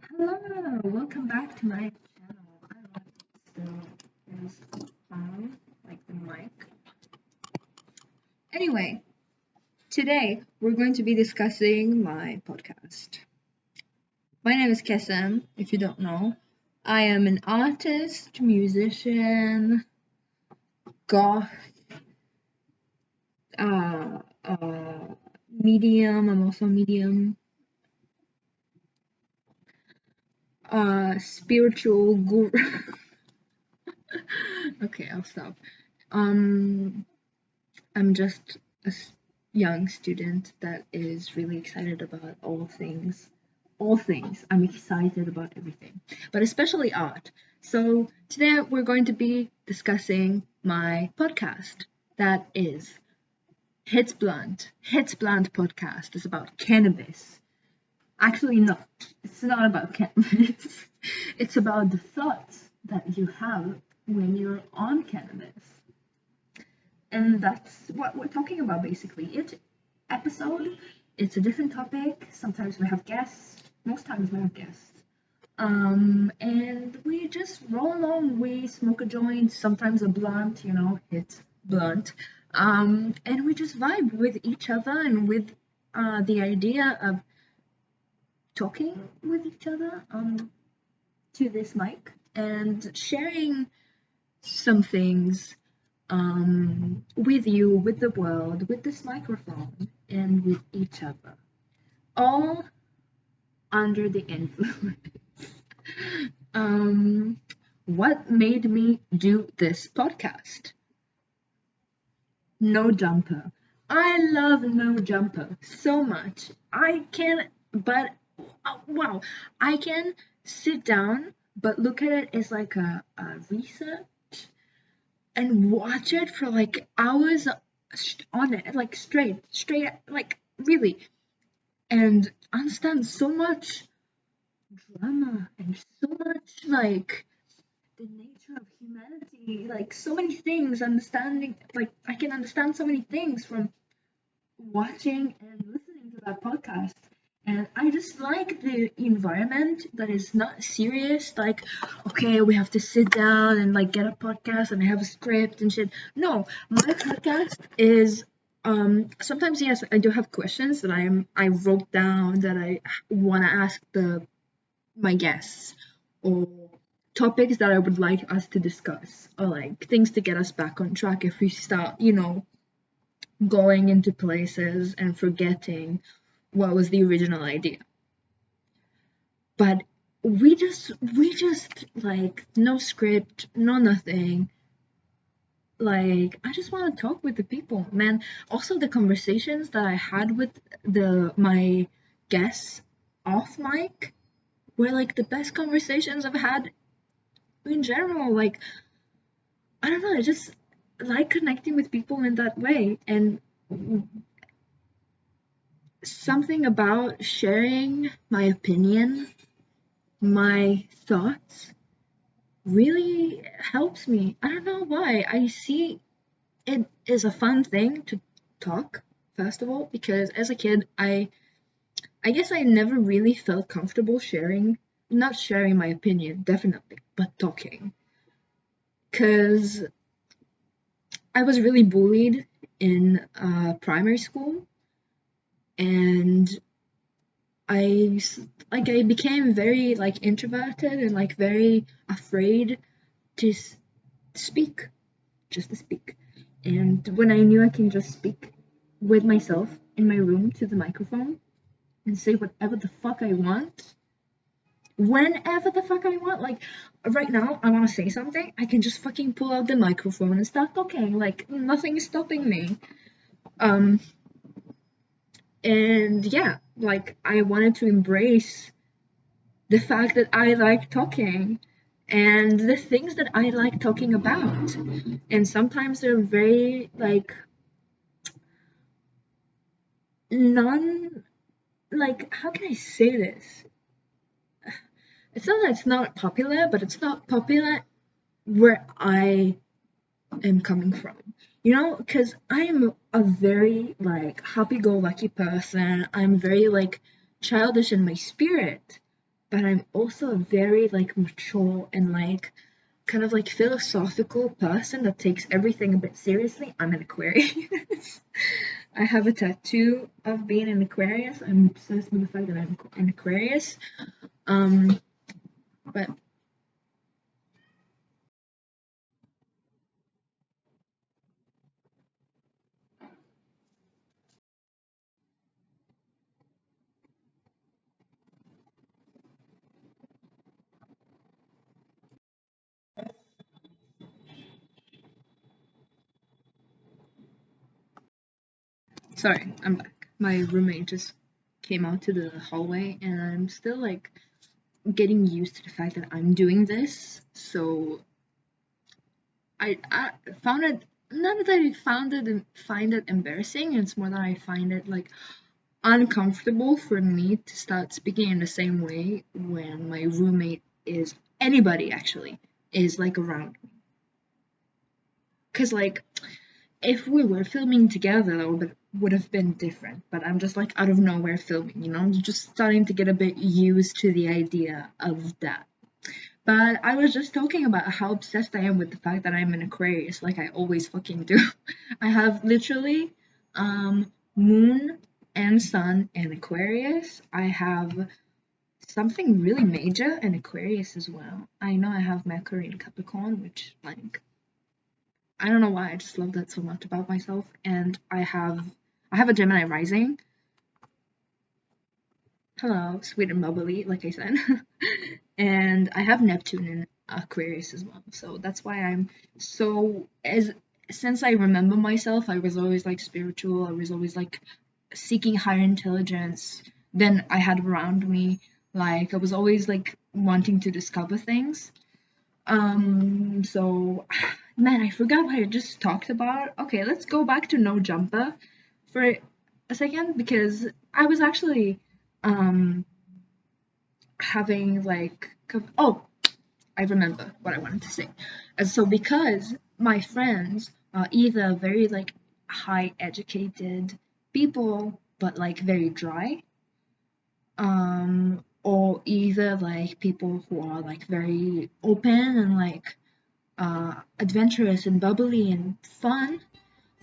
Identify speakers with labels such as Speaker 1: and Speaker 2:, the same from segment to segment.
Speaker 1: Hello, welcome back to my channel. I don't know if it still is on, like the mic. Anyway, today we're going to be discussing my podcast. My name is Kesem, if you don't know. I am an artist, musician, goth, uh, uh, medium. I'm also medium. Spiritual guru. Okay, I'll stop. Um, I'm just a young student that is really excited about all things. All things. I'm excited about everything, but especially art. So today we're going to be discussing my podcast that is Hits Blunt. Hits Blunt podcast is about cannabis. Actually, no, it's not about cannabis. It's about the thoughts that you have when you're on cannabis. And that's what we're talking about basically. Each episode, it's a different topic. Sometimes we have guests, most times we have guests. And we just roll along. We smoke a joint, sometimes a blunt, it's blunt. And we just vibe with each other and with the idea of talking with each other to this mic and sharing some things with you, with the world, with this microphone, and with each other. All under the influence. What made me do this podcast? No Jumper. I love No Jumper so much. Wow, I can sit down, but look at it as like a research and watch it for like hours on it, like straight, like really, and understand so much drama and so much like the nature of humanity, like so many things. Understanding, like I can understand so many things from watching and listening to that podcast. And I just like the environment that is not serious, like, okay, we have to sit down and like get a podcast and I have a script and shit. No, my podcast is sometimes yes, I do have questions that I wrote down that I wanna ask my guests, or topics that I would like us to discuss, or like things to get us back on track if we start, going into places and forgetting what was the original idea. But we just like no script, no nothing. Like I just want to talk with the people, man. Also the conversations that I had with my guests off mic were like the best conversations I've had in general. Like I don't know, I just like connecting with people in that way, and something about sharing my opinion, my thoughts, really helps me. I don't know why. I see it is a fun thing to talk, first of all, because as a kid, I guess I never really felt comfortable not sharing my opinion, definitely, but talking. Because I was really bullied in primary school, and I I became very like introverted and like very afraid to speak, just to speak. And when I knew I can just speak with myself in my room to the microphone and say whatever the fuck I want, whenever the fuck I want, like right now, I want to say something, I can just fucking pull out the microphone and start talking. Like nothing is stopping me. Um, and yeah, like I wanted to embrace the fact that I like talking and the things that I like talking about. And sometimes they're very like non like how can I say this? It's not that it's not popular, but it's not popular where I am coming from. Because I am a very like happy-go-lucky person. I'm very like childish in my spirit. but I'm also a very like mature and like kind of like philosophical person that takes everything a bit seriously. I'm an Aquarius. I have a tattoo of being an Aquarius. I'm obsessed with the fact that I'm an Aquarius. Um, but sorry, I'm back. My roommate just came out to the hallway, and I'm still like getting used to the fact that I'm doing this. So I found it not that I found it find it embarrassing. It's more that I find it like uncomfortable for me to start speaking in the same way when my roommate is anybody actually is like around me. Cause like if we were filming together, it would have been different. But I'm just like out of nowhere filming, you know. I'm just starting to get a bit used to the idea of that. But I was just talking about how obsessed I am with the fact that I'm an Aquarius, like I always fucking do. I have literally moon and sun in Aquarius. I have something really major in Aquarius as well. I know I have Mercury in Capricorn, which like I don't know why I just love that so much about myself. And I have a Gemini rising. Hello, sweet and bubbly, like I said. And I have Neptune in Aquarius as well. So that's why I'm so as since I remember myself, I was always like spiritual. I was always like seeking higher intelligence than I had around me. Like I was always like wanting to discover things. So man, I forgot what I just talked about. Okay, let's go back to No Jumper for a second because I was actually um having like oh, I remember what I wanted to say. And so because my friends are either very like high educated people but like very dry, or either like people who are like very open and like adventurous and bubbly and fun,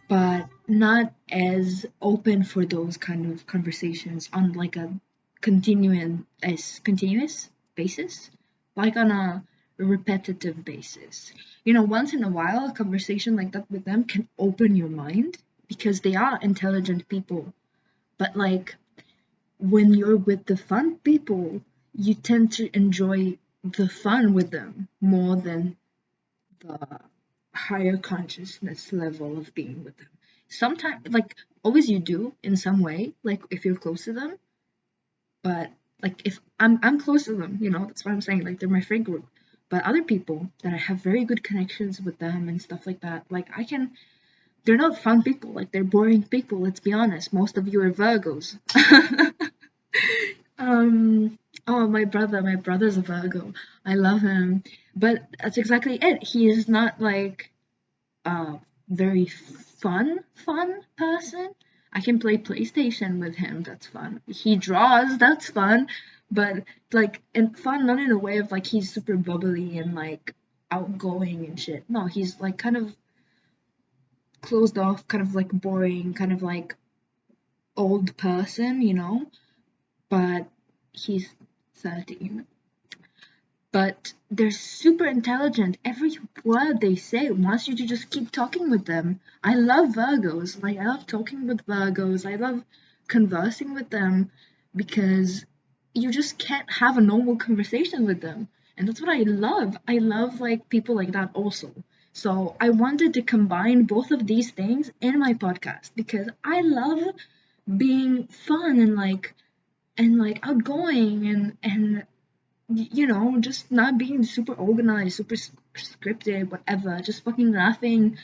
Speaker 1: but not as open for those kind of conversations on like a continuous basis, like on a repetitive basis. You know, once in a while, a conversation like that with them can open your mind because they are intelligent people. But like when you're with the fun people, you tend to enjoy the fun with them more than the higher consciousness level of being with them. Sometimes, like, always you do in some way, like if you're close to them, but like if I'm close to them, you know, that's what I'm saying, like they're my friend group. But other people that I have very good connections with them and stuff like that, like they're not fun people, like they're boring people, let's be honest. Most of you are Virgos. Oh, my brother's a Virgo. I love him. But that's exactly it. He is not like a very fun person. I can play PlayStation with him, that's fun. He draws, that's fun. But like and fun not in a way of like he's super bubbly and like outgoing and shit. No, he's like kind of closed off, kind of like boring, kind of like old person, you know? But he's 13. But they're super intelligent. Every word they say wants you to just keep talking with them. I love Virgos. Like, I love talking with Virgos. I love conversing with them because you just can't have a normal conversation with them. And that's what I love. I love like people like that also. So I wanted to combine both of these things in my podcast because I love being fun and like outgoing and you know, just not being super organized, super scripted, whatever, just fucking laughing,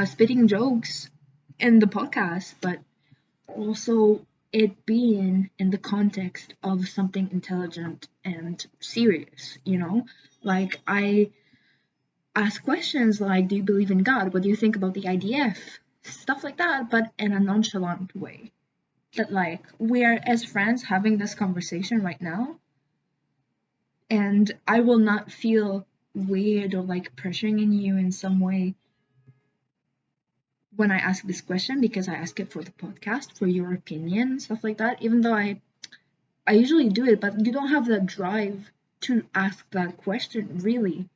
Speaker 1: spitting jokes in the podcast, but also it being in the context of something intelligent and serious, you know? Like, I ask questions like, do you believe in God? What do you think about the IDF? Stuff like that, but in a nonchalant way. that like we're as friends having this conversation right now, and I will not feel weird or like pressuring you in some way when I ask this question, because I ask it for the podcast, for your opinion, stuff like that. Even though I usually do it, but you don't have the drive to ask that question really,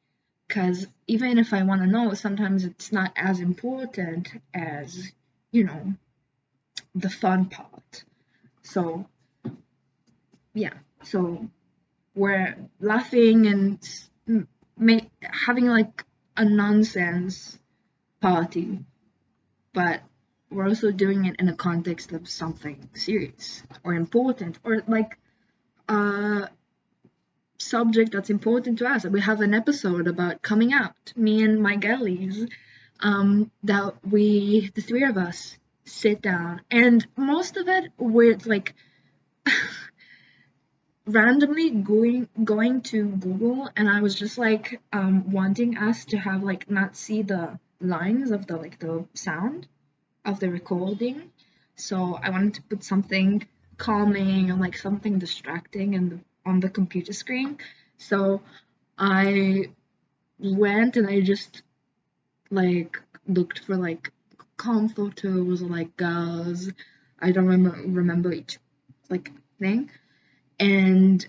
Speaker 1: because even if I want to know, sometimes it's not as important as, you know, the fun part. So yeah, so we're laughing and having like a nonsense party, but we're also doing it in a context of something serious or important, or like a subject that's important to us. We have an episode about coming out, me and my girlies, that the three of us sit down, and most of it we're like randomly going to Google, and I was just like wanting us to have like not see the lines of the sound of the recording. So I wanted to put something calming and like something distracting on the computer screen. So I went and I just like looked for like calm photos or like girls. I don't remember each like thing. And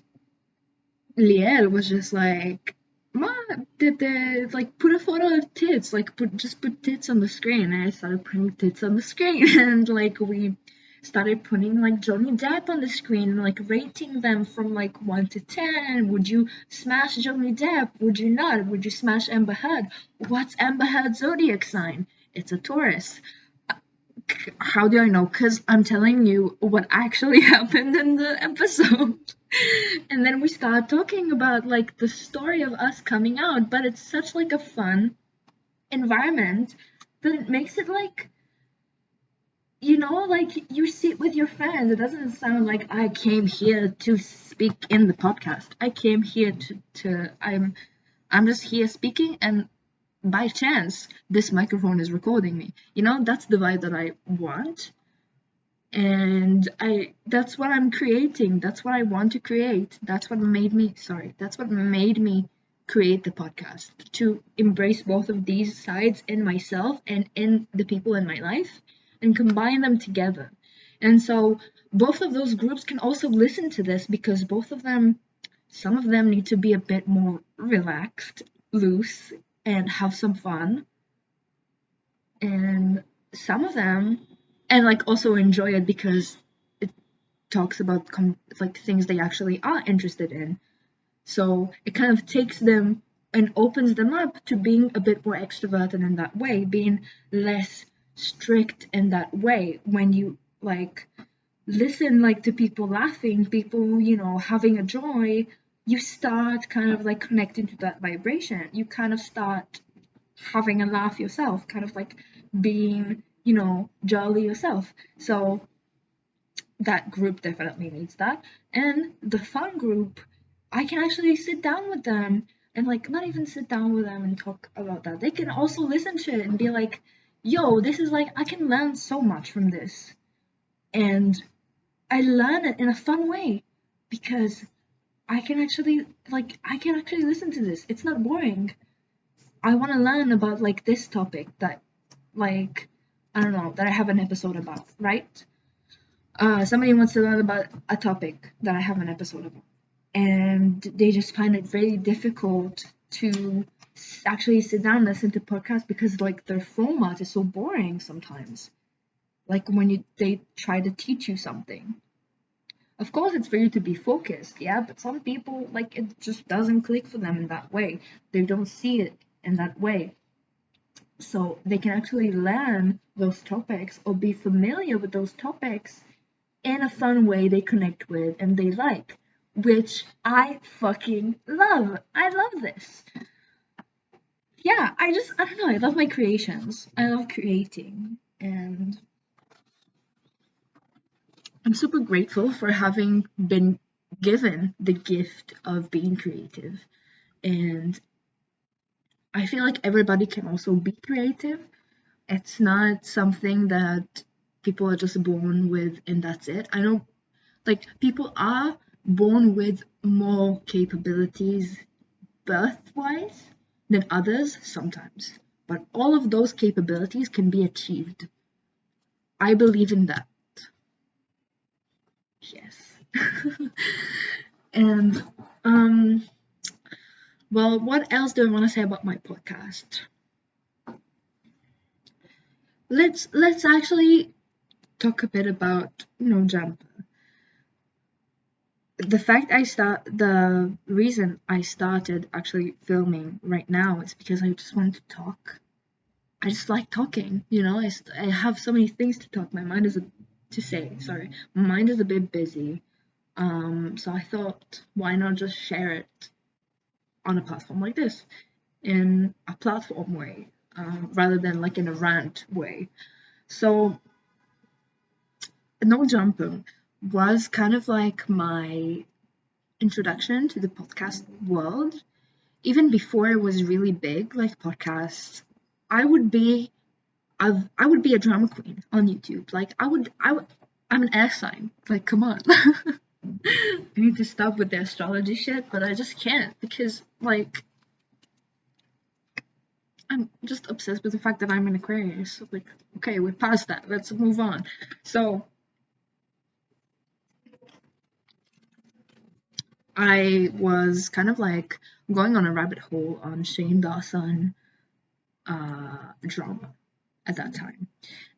Speaker 1: Liel was just like, Ma, like put a photo of tits, like put tits on the screen. And I started putting tits on the screen, and like we started putting like Johnny Depp on the screen, like rating them from like 1 to 10. Would you smash Johnny Depp? Would you not? Would you smash Amber Heard? What's Amber Heard's zodiac sign? It's a Taurus. How do I know? Because I'm telling you what actually happened in the episode. And then we start talking about like the story of us coming out, but it's such like a fun environment that it makes it like, like you sit with your friends. It doesn't sound like I came here to speak in the podcast. I came here to I'm just here speaking, and by chance this microphone is recording me. That's the vibe that I want. And that's what I'm creating. That's what I want to create. That's what made me create the podcast, to embrace both of these sides in myself and in the people in my life and combine them together. And so both of those groups can also listen to this, because some of them need to be a bit more relaxed, loose, and have some fun. And some of them, and like also enjoy it because it talks about like things they actually are interested in. So it kind of takes them and opens them up to being a bit more extroverted in that way, being less strict in that way. When you like listen like to people laughing, people, having a joy, you start kind of like connecting to that vibration. You kind of start having a laugh yourself, kind of like being, jolly yourself. So that group definitely needs that. And the fun group, I can actually sit down with them and like not even sit down with them and talk about that. They can also listen to it and be like, yo, this is like, I can learn so much from this. And I learn it in a fun way because I can actually listen to this. It's not boring. I want to learn about like this topic that like I don't know, that I have an episode about, right? Somebody wants to learn about a topic that I have an episode about, and they just find it very difficult to actually sit down and listen to podcasts because like their format is so boring sometimes. Like when they try to teach you something. Of course, it's for you to be focused, yeah, but some people, like, it just doesn't click for them in that way. They don't see it in that way. So they can actually learn those topics or be familiar with those topics in a fun way they connect with and they like, which I fucking love. I love this. Yeah, I don't know, I love my creations. I love creating, and I'm super grateful for having been given the gift of being creative. And I feel like everybody can also be creative. It's not something that people are just born with and that's it. I know, like, people are born with more capabilities birth-wise than others sometimes, but all of those capabilities can be achieved. I believe in that. Yes. And well, what else do I want to say about my podcast? Let's actually talk a bit about No Jumper. The reason I started actually filming right now is because I just want to talk. I just like talking, I have so many things to talk. My mind is a bit busy. So I thought, why not just share it on a platform like this in a platform way, rather than like in a rant way. So No Jumping was kind of like my introduction to the podcast world. Even before it was really big, like podcasts, I would be a drama queen on YouTube. Like I'm an air sign. Like, come on. I need to stop with the astrology shit, but I just can't because, like, I'm just obsessed with the fact that I'm an Aquarius. Like, okay, we're past that. Let's move on. So I was kind of like going on a rabbit hole on Shane Dawson drama at that time,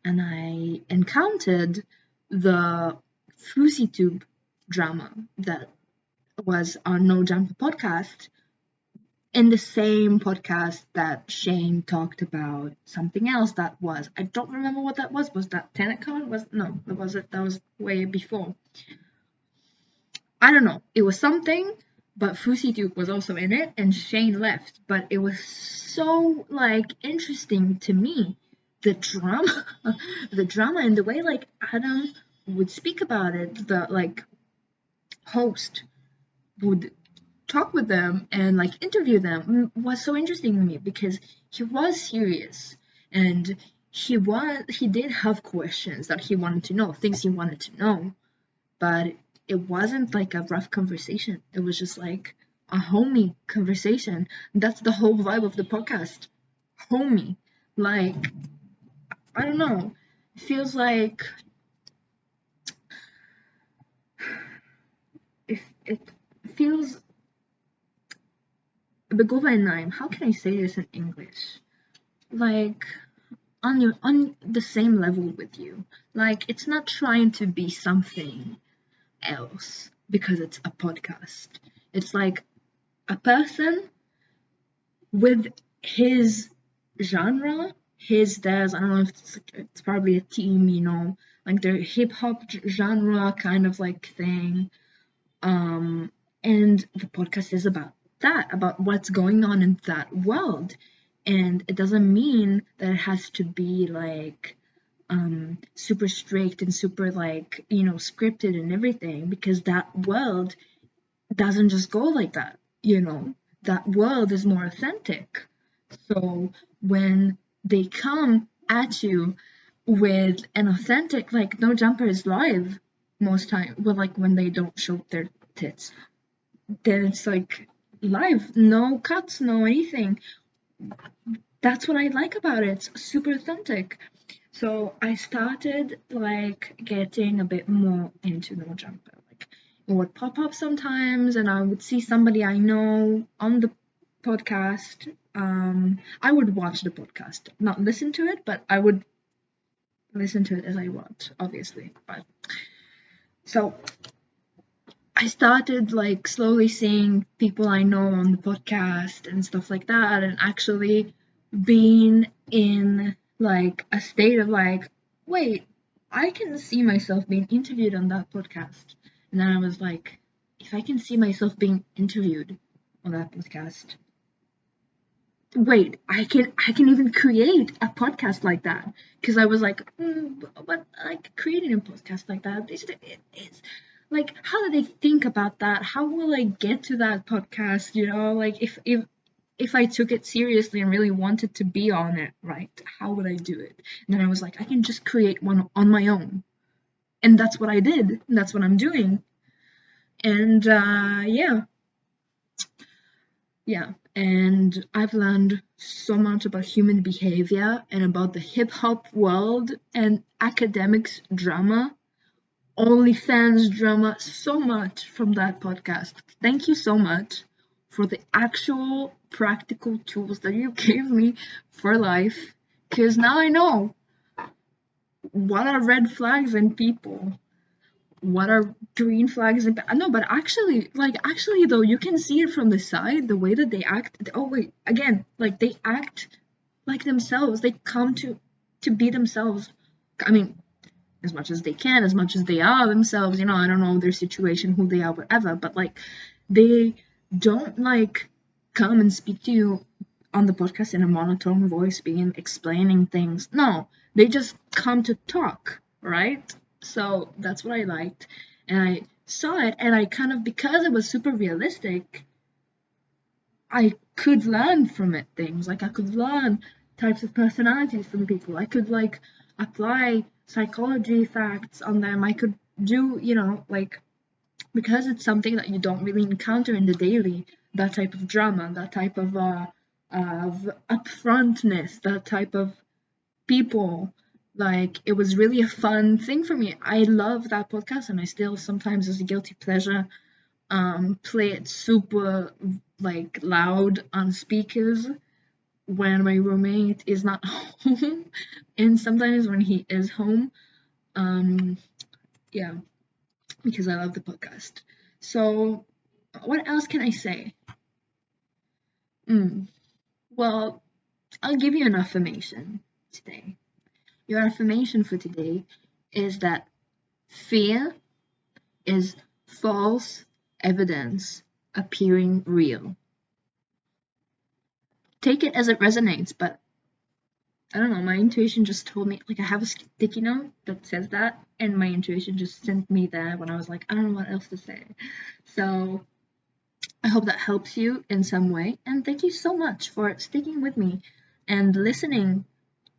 Speaker 1: and I encountered the FouseyTube drama that was on No Jumper podcast, in the same podcast that Shane talked about something else that was, I don't remember what that was. Was that TenneCon? That was way before. I don't know. It was something, but FouseyTube was also in it, and Shane left. But it was so, like, interesting to me, the drama, the drama, and the way, like, Adam would speak about it. The, like, host would talk with them and, like, interview them was so interesting to me because he was serious, and he did have questions that he wanted to know, things he wanted to know, but it wasn't like a rough conversation. It was just like a homey conversation. That's the whole vibe of the podcast. Homey. Like, I don't know. It feels like it feels begovenaim. How can I say this in English? Like, on the same level with you. Like, it's not trying to be something else because it's a podcast. It's like a person with his genre, theirs. I don't know if it's probably a team, like their hip hop genre kind of like thing. And the podcast is about that, about what's going on in that world. And it doesn't mean that it has to be like super strict and super like, scripted and everything, because that world doesn't just go like that. That world is more authentic. So when they come at you with an authentic, like, No Jumper is live most time, well, like when they don't show their tits, then it's like live, no cuts, no anything. That's what I like about it. It's super authentic. So I started like getting a bit more into No Jumper. Like, it would pop up sometimes, and I would see somebody I know on the podcast. I would watch the podcast, not listen to it, but I would listen to it as I watch, obviously. But so I started like slowly seeing people I know on the podcast and stuff like that, and actually being in like a state of like, wait, I can see myself being interviewed on that podcast. And then I was like, if I can see myself being interviewed on that podcast, wait, I can even create a podcast like that. Because I was like, but like creating a podcast like that, it's like, how do they think about that? How will I get to that podcast? Like, if if I took it seriously and really wanted to be on it, right, how would I do it? And then I was like, I can just create one on my own. And that's what I did. And that's what I'm doing. And yeah. And I've learned so much about human behavior and about the hip hop world and academics drama, OnlyFans drama, so much from that podcast. Thank you so much for the actual practical tools that you gave me for life, because now I know what are red flags in people, what are green flags in no, but actually, though, you can see it from the side, the way that they act. Oh wait, again, like they act like themselves. They come to be themselves. I mean, as much as they can, as much as they are themselves, I don't know their situation, who they are, whatever, but like they don't like come and speak to you on the podcast in a monotone voice being explaining things. No, they just come to talk, right? So that's what I liked. And I saw it, and I kind of, because it was super realistic, I could learn from it things. Like I could learn types of personalities from people. I could like apply psychology facts on them. I could do, like, because it's something that you don't really encounter in the daily, that type of drama, that type of upfrontness, that type of people. Like it was really a fun thing for me. I love that podcast, and I still sometimes, as a guilty pleasure, play it super like loud on speakers when my roommate is not home, and sometimes when he is home. Yeah, because I love the podcast. So what else can I say? Well, I'll give you an affirmation today. Your affirmation for today is that fear is false evidence appearing real. Take it as it resonates, but I don't know, my intuition just told me, like I have a sticky note that says that, and my intuition just sent me there when I was like, I don't know what else to say. So I hope that helps you in some way, and thank you so much for sticking with me and listening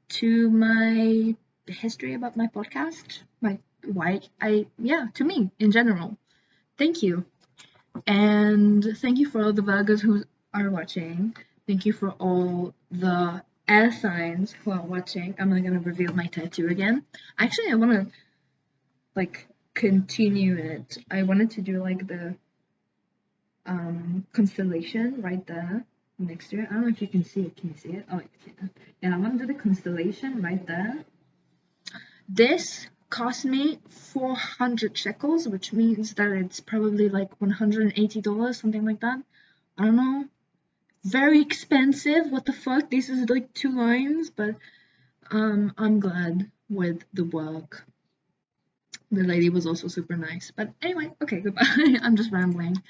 Speaker 1: to my history about my podcast, to me in general. Thank you. And thank you for all the Virgos who are watching. Thank you for all the air signs who are watching. I'm not gonna reveal my tattoo again. Actually, I wanna like continue it. I wanted to do like the constellation right there next to it. I don't know if you can see it. Can you see it? Oh, you can. Yeah, I want to do the constellation right there. This cost me 400 shekels, which means that it's probably like $180, something like that. I don't know. Very expensive. What the fuck? This is like 2 lines, but I'm glad with the work. The lady was also super nice. But anyway, okay, goodbye. I'm just rambling.